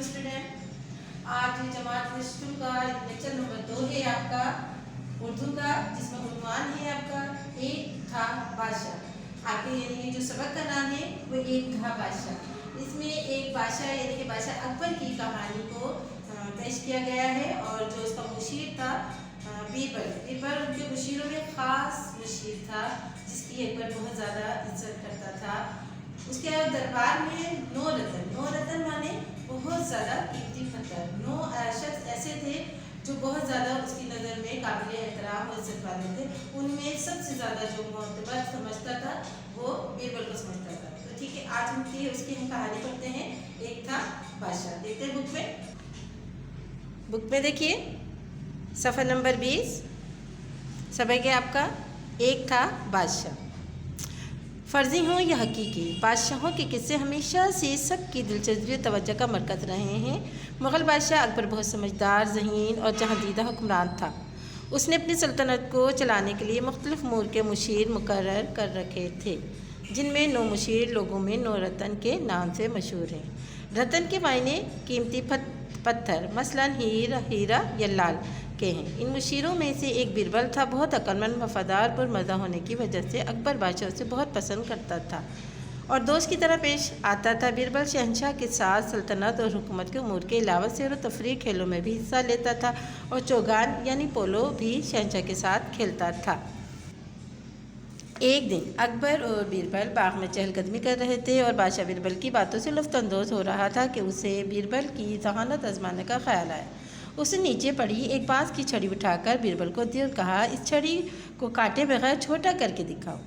Student, आज जमात history का lecture number 2 है आपका उर्दू का, जिसमें उन्वान है आपका एक था बादशाह। आपके यानी जो सबक का नाम है वो एक था बादशाह। इसमें एक बादशाह यानी कि बादशाह अकबर की कहानी को पेश किया गया है और जो उसका मुशीर था बीरबल उनके मुशीरों में ख़ास मुशीर था जिसकी अकबर बहुत ज़्यादा इज्जत करता था। उसके दरबार में 9 रतन माने बहुत ज़्यादा कीमती पत्थर, 9 शख्स ऐसे थे जो बहुत ज़्यादा उसकी नज़र में काबिल एहतराम और इज्जत वाले थे। उनमें सबसे ज़्यादा जो मोतबर समझता था वो बीरबल को समझता था। तो ठीक है, आज उसकी हम कहानी पढ़ते हैं। एक था बादशाह। देखते हैं बुक में देखिए सफ़ा नंबर 20 सबक है आपका एक था बादशाह। फ़र्ज़ी हों या हकीकी, बादशाहों के किस्से हमेशा से सबकी दिलचस्पी तवज्जो का मरकज़ रहे हैं। मुग़ल बादशाह अकबर बहुत समझदार, ज़हीन और जहांदीदा हुक्मरान था। उसने अपनी सल्तनत को चलाने के लिए मुख्तलिफ़ उमूर के मुशीर मुकर्रर कर रखे थे, जिनमें 9 मुशीर लोगों में 9 रतन के नाम से मशहूर हैं। रतन के मायने कीमती पत्थर, मसलन हीरा या लाल के हैं। इन मुशीरों में से एक बीरबल था। बहुत अक्लमंद, वफादार, पुरमज़ा होने की वजह से अकबर बादशाह उसे बहुत पसंद करता था और दोस्त की तरह पेश आता था। बीरबल शहंशाह के साथ सल्तनत और हुकूमत के उमूर के अलावा सैर व तफरीह खेलों में भी हिस्सा लेता था और चौगान यानी पोलो भी शहंशाह के साथ खेलता था। एक दिन अकबर और बीरबल बाग में चहलकदमी कर रहे थे और बादशाह बीरबल की बातों से लुत्फ़अंदोज़ हो रहा था कि उसे बीरबल की ज़हानत आजमाने का ख्याल आया। उसने नीचे पड़ी एक बाँस की छड़ी उठाकर बीरबल को दी और कहा, इस छड़ी को काटे बगैर छोटा करके दिखाओ।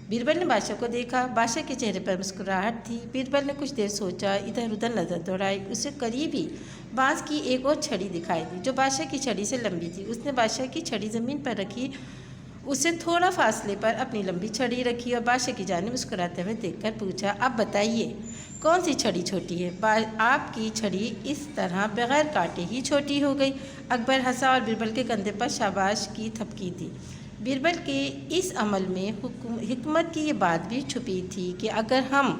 बीरबल ने बादशाह को देखा। बादशाह के चेहरे पर मुस्कुराहट थी। बीरबल ने कुछ देर सोचा, इधर उधर नज़र दौड़ाई। उसे करीब ही बाँस की एक और छड़ी दिखाई दी जो बादशाह की छड़ी से लंबी थी। उसने बादशाह की छड़ी ज़मीन पर रखी, उसे थोड़ा फासले पर अपनी लंबी छड़ी रखी और बादशाह की जानिब मुस्कुराते हुए देखकर पूछा, अब बताइए कौन सी छड़ी छोटी है? आपकी छड़ी इस तरह बगैर काटे ही छोटी हो गई। अकबर हंसा और बीरबल के कंधे पर शाबाश की थपकी दी। बीरबल के इस अमल में हिकमत की ये बात भी छुपी थी कि अगर हम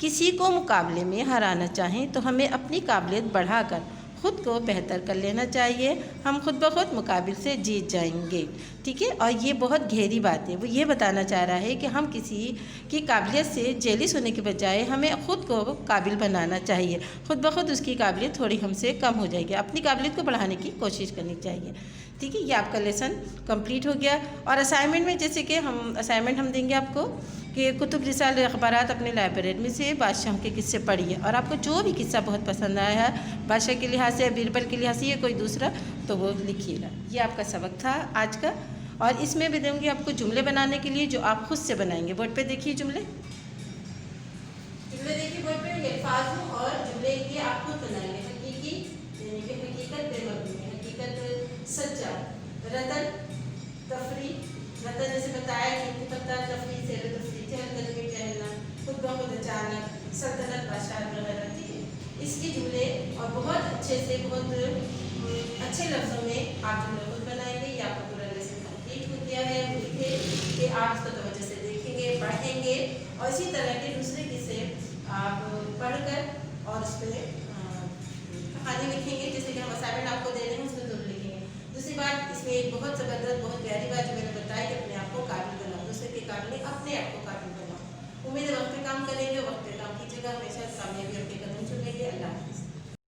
किसी को मुकाबले में हराना चाहें तो हमें अपनी काबिलियत बढ़ाकर ख़ुद को बेहतर कर लेना चाहिए। हम खुद ब खुद मुकाबिल से जीत जाएंगे। ठीक है, और ये बहुत गहरी बात है। वो ये बताना चाह रहा है कि हम किसी की काबिलियत से जेलिस होने के बजाय हमें ख़ुद को काबिल बनाना चाहिए। खुद ब खुद उसकी काबिलियत थोड़ी हमसे कम हो जाएगी। अपनी काबिलियत को बढ़ाने की कोशिश करनी चाहिए। ठीक है, ये आपका लेसन कंप्लीट हो गया। और असाइनमेंट में जैसे कि हम देंगे आपको कि कुतुब रिसाल अखबारात अपने लाइब्रेरी में से बादशाहों के किस्से पढ़िए और आपको जो भी किस्सा बहुत पसंद आया है बादशाह के लिहाज से, बीरबल के लिहाज से या कोई दूसरा, तो वो लिखिएगा। ये आपका सबक था आज का। और इसमें भी दूँगी आपको जुमले बनाने के लिए जो आप खुद से बनाएंगे। बोर्ड पे देखिए जुमले देखिए बोर्ड पे। अल्फाज और जुमले ये आप खुद बनाएंगे। हकीकी यानी कि हकीकत बेमकनी, हकीकत सच्चा, रतन तफरी, रतन जैसे बताया कि पत्ता, तफरी से तफरी, चहलकदमी टहलना, खुद ब खुद अचानक, सल्तनत बादशाह वगैरह। ठीक है, इसके जुमले और बहुत अच्छे से बहुत अच्छे लफ्ज़ों में आप जुमले खुद बनाएंगे। ये आपका पूरा लेसन कंप्लीट हो गया है। लिखे कि आप इसको तवज्जो से देखेंगे, पढ़ेंगे और इसी तरह के दूसरे किस्से आप पढ़कर और उस पर कहानी लिखेंगे। जैसे कि हम असाइनमेंट आपको दे रहे हैं उसमें जरूर लिखेंगे। दूसरी बात, इसमें एक बहुत ज़बरदस्त बहुत प्यारी बात जो मैंने बताया कि अपने आप को काबिल बनाओ, दूसरे के काबिल अपने आप को काबिल बनाओ। उम्मीद है वक्त पे काम करेंगे, वक्त पे काम कीजिएगा, हमेशा कामयाबी